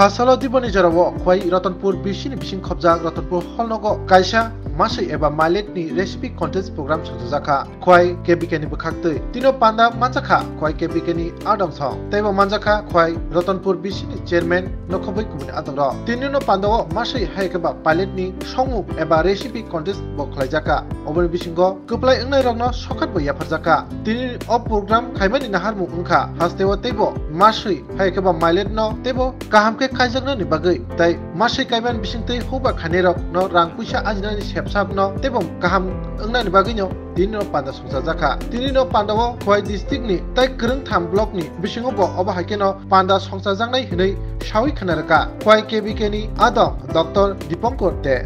Fasalo diboni jarawo khwai Ratanpur bisini bising khobjak Ratanpur holnogo kaisa masai eba milet ni recipe contest program sanjaka khwai KBK ni bkhakte tino panda manjaka khwai KBK ni adam song tebo manjaka khwai Ratanpur bisini chairman nokhobai kumni adamro tinino pandao masai haikeba pilot ni songmuk eba recipe contest bo khlaijaka oboni bisingo kuplai engnai rokno sokat bo yafarjaka tini o program khaimani naharmu ungkha hastewa tebo masai haikeba milet no tebo kaham ke kaijagna ni bagai tai masai kaiban bisingtei hoba khanerok no rang puisa ajnani sepsap no tebom kaham engna ni bagai no tinino panda songjaka tinino pandao khwai district ni tai krung tham block ni bisingo bo oba haikeno panda songjajangnai hinai shawi khanaraka khwai KBK ni adam Dr. Dipankar De.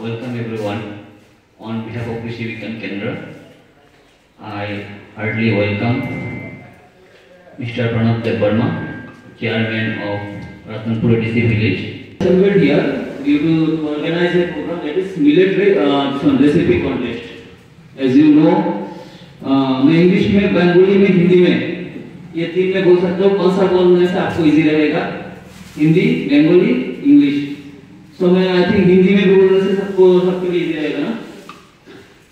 Welcome everyone on behalf of Krishi Vikram Kendra. I heartily welcome Mr. Pranav Devarma, Chairman of Ratanpur DC Village. We are here due to organize a program that is military recipe contest. As you know, मैं English में, बंगाली में, हिंदी में ये तीन में बोल सकता हूँ. कौन सा बोलने से आपको इजी रहेगा? हिंदी, बंगाली, इंग्लिश. So मैं आई थिंक हिंदी में बोलने से सबके लिए इजी रहेगा ना.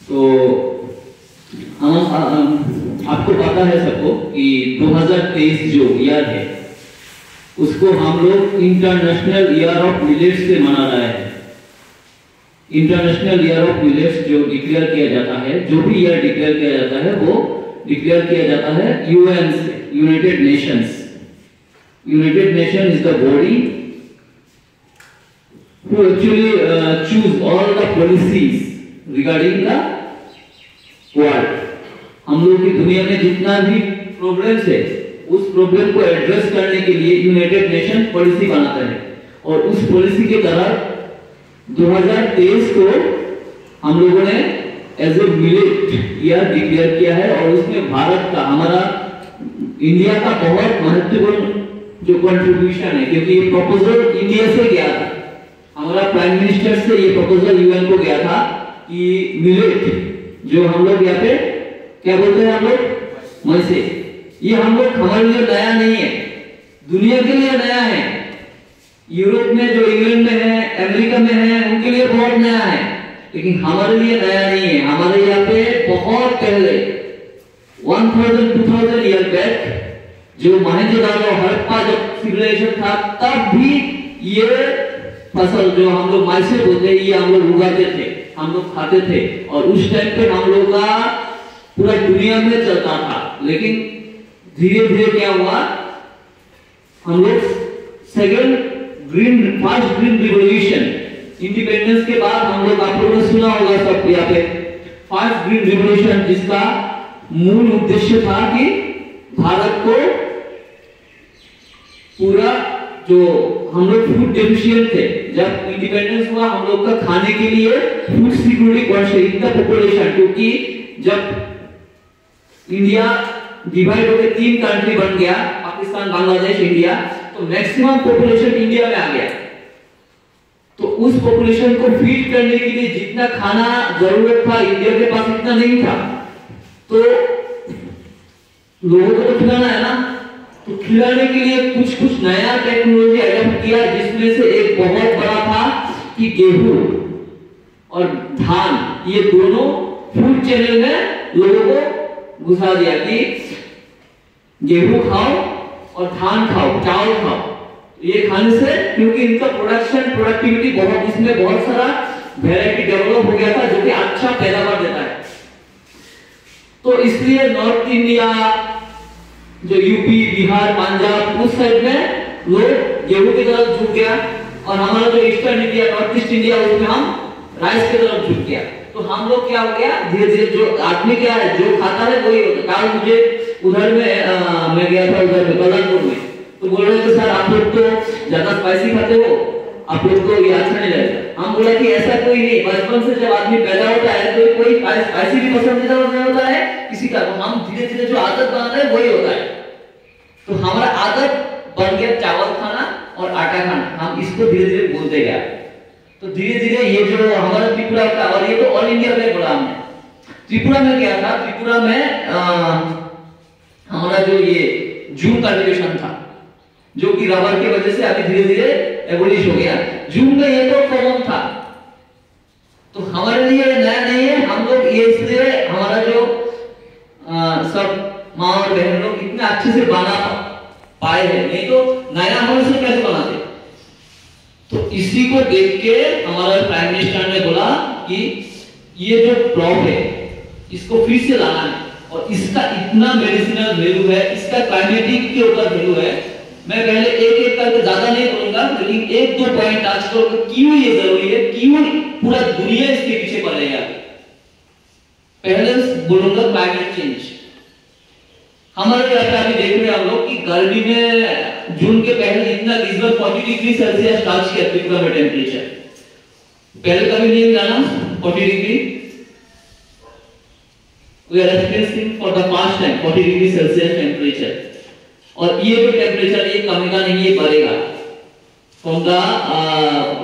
तो आपको पता है सबको कि 2023 जो ईयर है उसको हम लोग इंटरनेशनल ईयर ऑफ मिलेट्स से मना रहे हैं. इंटरनेशनल ईयर ऑफ मिलेट्स जो डिक्लेयर किया जाता है, जो भी ईयर डिक्लेयर किया जाता है वो डिक्लेयर किया जाता है यूएन से, United Nations. United nation is the body who actually choose all the policies regarding the world. हम लोग की दुनिया में जितना भी प्रॉब्लम्स है उस प्रॉब्लम को एड्रेस करने के लिए यूनाइटेड नेशन पॉलिसी बनाता है और उस पॉलिसी के तहत 2023 को हम लोगों ने as a millet year declare किया है और उसमें भारत का, हमारा इंडिया का बहुत महत्वपूर्ण जो कंट्रीब्यूशन है, क्योंकि ये प्रपोजल इंडिया से गया था. हमारा प्राइम मिनिस्टर से ये प्रपोजल यूएन को गया था कि मिलेट जो हम लोग यहाँ पे क्या बोलते हैं हम लोग मैसे, ये हम लोग हमारे लिए नया नहीं है, दुनिया के लिए नया है. यूरोप में जो इंग्लैंड में है, अमेरिका में है, उनके लिए बहुत नया है, लेकिन हमारे लिए नया नहीं है. हमारे यहाँ पे बहुत पहले 1000-2000 ईयर बैक जो मोहनजोदारो हड़प्पा जब सिविलाइजेशन था तब भी ये फसल जो हम लोग माइसे बोलते हैं ये हम लोग उगाते थे, हम लोग खाते थे और उस टाइम पे हम लोग का पूरा दुनिया में चलता था. लेकिन धीरे धीरे क्या हुआ, हम लोग फर्स्ट ग्रीन रिवॉल्यूशन इंडिपेंडेंस के बाद हम लोग, आप लोगों ने सुना होगा सब यहाँ पे फर्स्ट ग्रीन रिवॉल्यूशन, जिसका मूल उद्देश्य था कि भारत को पूरा जो हम लोग फूड डेफिशिएंट थे, जब इंडिपेंडेंस हुआ हम लोग का खाने के लिए food security conscious in the population, क्योंकि जब इंडिया डिवाइड होकर 3 कंट्री बन गया, पाकिस्तान, बांग्लादेश, इंडिया, तो मैक्सिमम पॉपुलेशन इंडिया में आ गया. तो उस पॉपुलेशन को फीड करने के लिए जितना खाना जरूरत था इंडिया के पास इतना नहीं था, तो लोगों को तो खिलाना है ना, तो खिलाने के लिए कुछ कुछ नया टेक्नोलॉजी अडॉप्ट किया, जिसमें से एक बहुत बड़ा था कि गेहूं और धान, ये दोनों फूड चैनल में लोगों को घुसा दिया कि गेहूं खाओ और धान खाओ, चावल खाओ. ये खाने से, क्योंकि इनका प्रोडक्टिविटी बहुत, इसमें बहुत सारा वैरायटी डेवलप हो गया था जो कि अच्छा पैदावार देता है. तो इसलिए नॉर्थ इंडिया जो यूपी, बिहार, पंजाब, उस साइड में लोग गेहूं की तरफ झुक गया और हमारा जो eastern India, north east India, उसमें हम राइस की तरफ झुक गया. तो हम लोग क्या हो गया, धीरे धीरे जो आदमी क्या है जो खाता है वही होता है. मुझे उधर में मैं गया था, उधर में बलरामपुर में, तो बोल रहे थे सर आप लोग तो ज्यादा स्पाइसी खाते हो, आप लोग को ये अच्छा नहीं लगता. हम बोला कि ऐसा कोई नहीं, बचपन से जब आदमी पैदा होता है तो कोई स्पाइसी भी पसंदीदा नहीं होता है किसी का, तो हम धीरे धीरे जो आदत बनाते हैं वही होता है. तो हमारा आदत बन गया चावल खाना और आटा खाना, हम इसको धीरे धीरे बोलते गए. तो धीरे धीरे ये जो हमारा त्रिपुरा का, और ये तो ऑल इंडिया में बोला हमने. त्रिपुरा में क्या था, त्रिपुरा में हमारा जो ये जूम कल्टीवेशन था, जो कि रबर की वजह से अभी धीरे धीरे एबोलिश हो गया। जूम में ये तो कॉमन था, तो हमारे लिए नया नहीं है। हम लोग ये इसलिए हमारा जो सब माँ और बहन लोग इतने अच्छे से बना पाए हैं, नहीं तो नया हम से कैसे बनाते। तो इसी को देख के हमारा प्राइम मिनिस्टर ने बोला कि ये जो क्रॉप है इसको फिर से लाना है, और इसका इतना मेडिसिनल वैल्यू है, इसका क्लाइमेटिक के ऊपर वैल्यू है। मैं पहले एक एक करके ज्यादा नहीं बोलूंगा, लेकिन एक दो पॉइंट आज कल क्यों ये जरूरी है, क्यों पूरा दुनिया इसके पीछे पड़ेगा। पहले बोलूंगा क्लाइमेट चेंज। हमारे यहाँ पे अभी देख रहे हैं हम लोग कि गर्मी में जून के पहले इतना लगभग 40 डिग्री सेल्सियस टच किया त्रिपुरा में टेम्परेचर। पहले कभी नहीं मिला ना 40 degree. We are experiencing for the first time 40 degree Celsius temperature, और ये जो टेम्परेचर ये कमेगा नहीं, ये बढ़ेगा। फ्रॉम द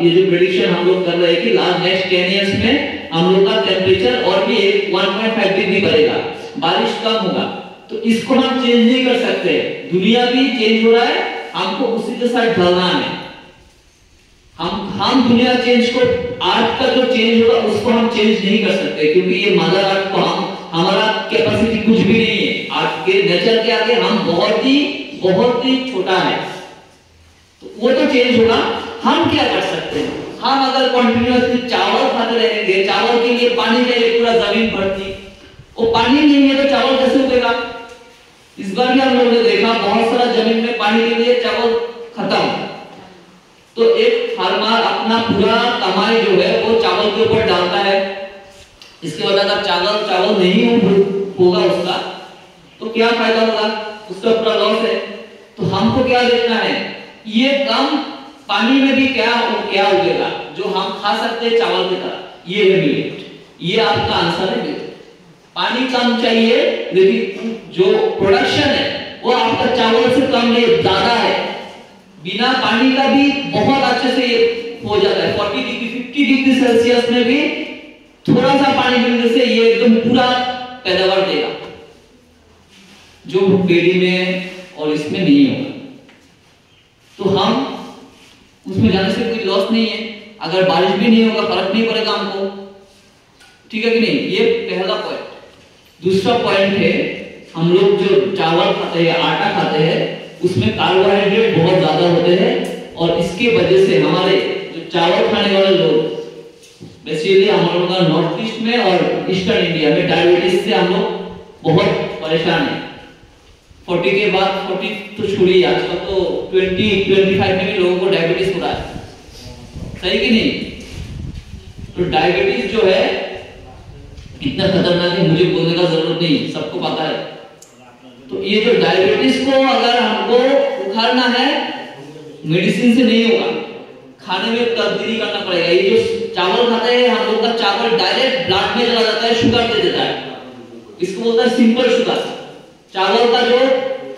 ये जो प्रेडिक्शन हम लोग कर रहे हैं कि नेक्स्ट 10 इयर्स में हम लोग का टेम्परेचर और भी 1.5 डिग्री बढ़ेगा, बारिश कम होगा। तो इसको हम चेंज नहीं कर सकते, दुनिया भी चेंज हो रहा है, हमको उसी के साथ ढलना है। हम दुनिया चेंज को, आर्ट का जो चेंज होगा उसको हम चेंज नहीं कर सकते, क्योंकि ये मदर आर्ट को हमारा कैपेसिटी कुछ भी नहीं है। आर्ट के नेचर के आगे हम बहुत ही छोटा है, तो वो तो चेंज होगा। हम क्या कर सकते हैं, हम अगर कंटिन्यूअसली चावल खाते रहेंगे, चावल के लिए पानी चाहिए, पूरा जमीन भरती, वो पानी नहीं है तो चावल कैसे उगेगा। इस बार भी हम लोगों ने देखा बहुत सारा जमीन में पानी के लिए चावल खत्म। तो एक फार्मर अपना पूरा कमाई जो है वो चावल के ऊपर डालता है, इसके बाद अगर चावल नहीं होगा उसका तो क्या फायदा होगा, उसका पूरा लॉस है। तो हमको क्या देखना है, ये कम पानी में भी क्या उगेगा जो हम खा सकते हैं चावल की तरह, ये है मिलेट। ये आपका आंसर है मिलेट। पानी कम चाहिए, लेकिन जो प्रोडक्शन है वो आपका चावल से कम नहीं, ज्यादा है। बिना पानी का भी बहुत अच्छे से ये हो जाता है। 40 डिग्री 50 डिग्री सेल्सियस में भी थोड़ा सा पानी मिलने से ये एकदम पूरा पैदावार देगा, जो बेड़ी में और इसमें नहीं होगा। तो हम उसमें जाने से कोई लॉस नहीं है, अगर बारिश भी नहीं होगा फर्क नहीं पड़ेगा हमको, ठीक है कि नहीं। ये पहला पॉइंट। दूसरा पॉइंट है, हम लोग जो चावल खाते हैं, आटा खाते हैं, उसमें कार्बोहाइड्रेट बहुत ज्यादा होते हैं, और इसके वजह से हमारे जो चावल खाने वाले लोग, बेसिकली हम लोग का नॉर्थ ईस्ट में और ईस्टर्न इंडिया में डायबिटीज से हम लोग बहुत परेशान हैं। 40 के बाद 40 तो छोड़िए, आजकल तो 20-25 में भी लोगों को डायबिटीज हो रहा है, सही कि नहीं। तो डायबिटीज जो है इतना खतरनाक है, मुझे बोलने का जरूरत नहीं, सबको पता है। तो ये जो डायबिटीज को अगर हमको उखाड़ना है, मेडिसिन से नहीं होगा, खाने में तब्दीली करना पड़ेगा। ये जो चावल खाते हैं हम लोग का, चावल डायरेक्ट ब्लड में चला जाता है, शुगर दे देता है, इसको बोलता है सिंपल शुगर। चावल का जो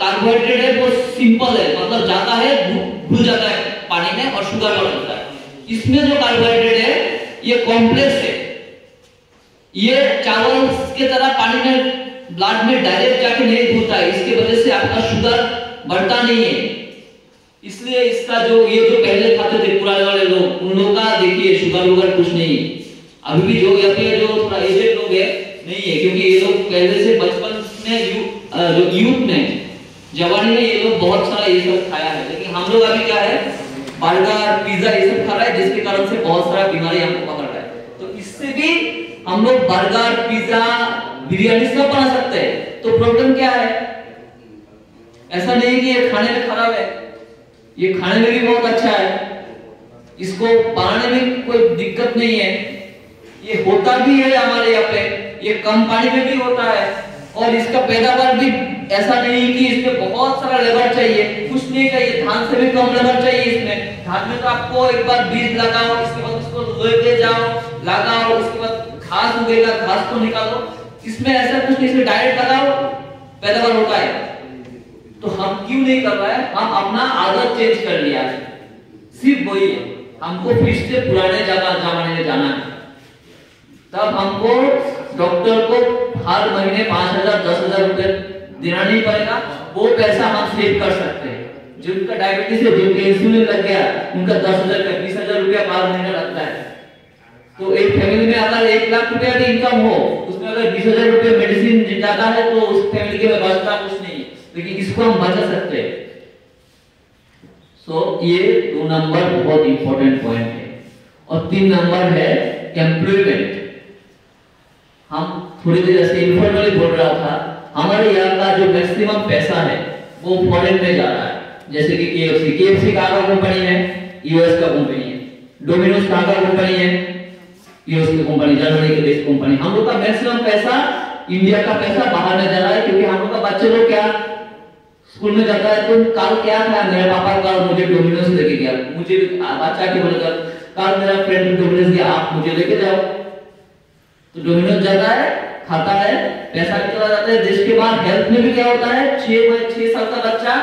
कार्बोहाइड्रेट है वो सिंपल है, मतलब जाता है, घुल जाता है पानी में और शुगर बन जाता है। इसमें जो कार्बोहाइड्रेट है ये कॉम्प्लेक्स है, ये चावल के तरह पानी में ब्लड में डायरेक्ट जाके नहीं घुलता है, इसकी वजह से आपका शुगर बढ़ता नहीं है। इसलिए इसका जो ये जो पहले खाते थे पुराने वाले लोग, उन लोगों का देखिए शुगर कुछ नहीं है। अभी भी जो यहाँ पे जो थोड़ा एजेड लोग है नहीं है, क्योंकि ये लोग पहले से बचपन में जो यूथ में, जवानी में ये लोग बहुत सारा ये सब खाया है। लेकिन हम लोग अभी क्या है, बर्गर पिज्जा ये सब खा रहा है, जिसके कारण से बहुत सारा बीमारी हमको पकड़ रहा है। तो इससे भी हम लोग बर्गर पिज्जा बिरयानी सब बना सकते हैं। तो प्रॉब्लम क्या है, ऐसा नहीं कि ये खाने में खराब है, ये खाने में भी बहुत अच्छा है, इसको बनाने में कोई दिक्कत नहीं है, ये होता भी है हमारे यहाँ पे, ये कम पानी में भी होता है, और इसका पैदावार भी ऐसा नहीं कि इसमें बहुत सारा लेबर चाहिए, कुछ नहीं चाहिए, धान से भी कम लेबर चाहिए इसमें। धान में तो आपको एक बार बीज लगाओ, इसके बाद उसको लेके जाओ, लगाओ, उसके बाद घास उगेगा, घास को निकालो, इसमें ऐसा कुछ नहीं, इसमें डायरेक्ट लगाओ पैदावार होता है। तो हम क्यों नहीं कर रहा है, हम अपना आदत चेंज कर लिया है, सिर्फ वही है, हमको फिर से पुराने जमाने में जाना है। तब हमको डॉक्टर को हर महीने 5,000 10,000 रुपए देना नहीं पड़ेगा, वो पैसा हम सेव कर सकते हैं। जिनका डायबिटीज है, जिनका इंसुलिन लग गया, उनका 10,000 का 20,000 रुपया पर महीना लगता है। तो एक फैमिली में अगर 1 लाख रुपया भी इनकम हो, उसमें अगर 20,000 रुपया मेडिसिन जाता है तो उस फैमिली के में बचता कुछ नहीं है, लेकिन इसको हम बचा सकते हैं। ये 2 नंबर बहुत इंपॉर्टेंट पॉइंट है। और 3 नंबर है एम्प्लॉयमेंट। हम थोड़ी देर से इन्फॉर्मली बोल रहा था, हमारे यहाँ का जो मैक्सिमम पैसा है वो फॉरेन में जा रहा है। जैसे कि KFC कहाँ का कंपनी है? यूएस का कंपनी है। डोमिनोज कहाँ का कंपनी है? यूएस की कंपनी, जर्मनी की बेस्ड कंपनी। हम लोग का मैक्सिमम पैसा, इंडिया का पैसा बाहर में जा रहा है, क्योंकि हम लोग का बच्चे लोग क्या स्कूल में जाता है तो कल क्या था, मेरे पापा कल मुझे डोमिनोज लेके गया, मुझे बच्चा के बोलकर कल मेरा फ्रेंड डोमिनोज गया, आप मुझे लेके जाओ। तो डोमिनोज जाता है, खाता है, पैसा भी चला जाता है। देश के बाद हेल्थ में भी क्या होता है, 6 साल का बच्चा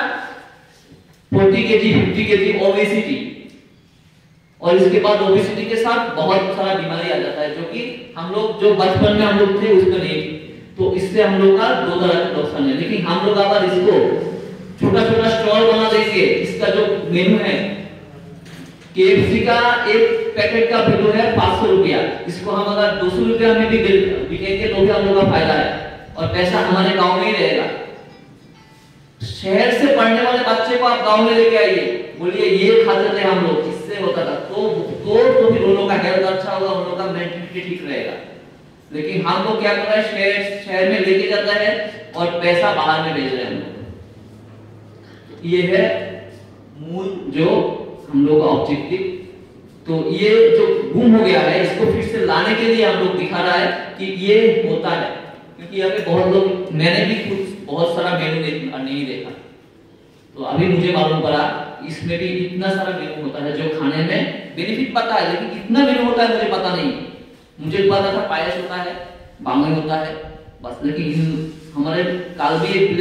40 kg 50 kg ओबेसिटी, और इसके बाद ओबेसिटी के साथ बहुत सारा बीमारी आ जाता है, जो कि हम लोग जो बचपन में हम लोग थे उसमें नहीं। तो इससे हम लोग का 2 तरह के नुकसान है। लेकिन हम लोग अगर इसको छोटा छोटा स्टॉल बना देंगे, इसका जो मेनू है, KFC का एक पैकेट का वैल्यू है 500 रुपया, इसको हम अगर 200 रुपया में भी बिकेंगे तो भी हम लोग का फायदा है, और पैसा हमारे गांव में ही रहेगा। शहर से पढ़ने वाले बच्चे को आप गांव में लेके आइए, बोलिए ये खाते थे हम लोग, इससे होता था, तो फिर उन लोग का हेल्थ अच्छा होगा, उन लोग का मेंटलिटी ठीक रहेगा। लेकिन हम लोग क्या कर रहे हैं, शहर में लेके जाता है और पैसा बाहर में भेज रहे हैं हम लोग। ये है मूल जो हम लोग का ऑब्जेक्टिव। तो ये जो गुम हो गया है, इसको फिर से लाने के लिए हम लोग दिखा रहा है कि ये होता है, क्योंकि यहाँ पे बहुत लोग, मैंने भी कुछ बहुत सारा मेनू नहीं देखा, तो अभी मुझे मालूम पड़ा इसमें भी इतना सारा मेनू होता है जो खाने में बेनिफिट पता है, लेकिन कितना मेनू होता है मुझे पता नहीं। मुझे पता था पायस होता है, बांगन होता है बस, लेकिन हमारे काल भी एक